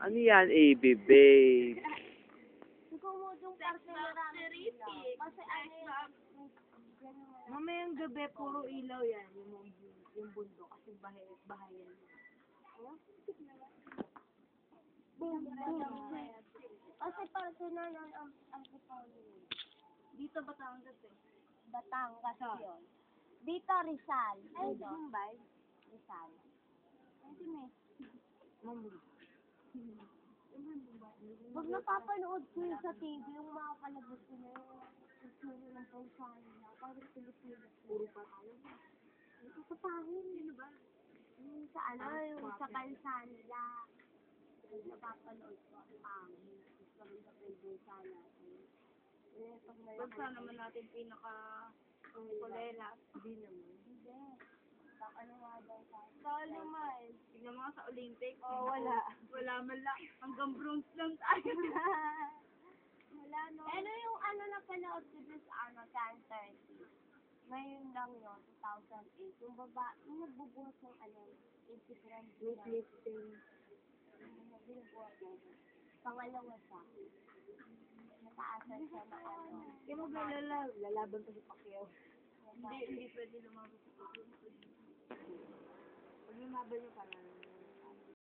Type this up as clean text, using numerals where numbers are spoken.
Ano yan, AB, babe? Ikaw mo yung parte na rami ilaw. Kasi ano yung... Mamayang gabi, puro ilaw yan. Yung bundok. Kasi bahay yan. Kasi personal ang kipaw niyo. Dito Batangas eh. Batangas yun. Dito Rizal. Ay, Mumbai. Rizal. Hindi na eh. Pag napapanood ko yun sa TV, yung mga palabas ko na yung itsura ng pausano na, parang Pilipinas. Puro pa tayo. Sa pangin, ano ba? Yung sa ano, yung sa kalsana nila. Napapanood ko ang pangin. Gusto rin sa pagbusa natin. Bansa naman natin pinaka-kulelas. Hindi naman. Hindi. Ano nga daw tayo? Saan naman? Tignan mo nga sa Olympic. Oh, wala. Wala man lang. Hanggang bronze lang tayo. Wala, no? Ano yung ano na panood ko dun sa ano, 10:30? Ngayon lang yun, 2008. Yung babae, yung nagbubuhat ng ano, Instagram. Weightlifting. Binubuhat niya. Pangalawa siya. Nataasan siya na ano. Kaya maglalala. Lalaban pa si Pacquiao. Hindi pwede lumabas sa Pacquiao. Pag lumaban niya parang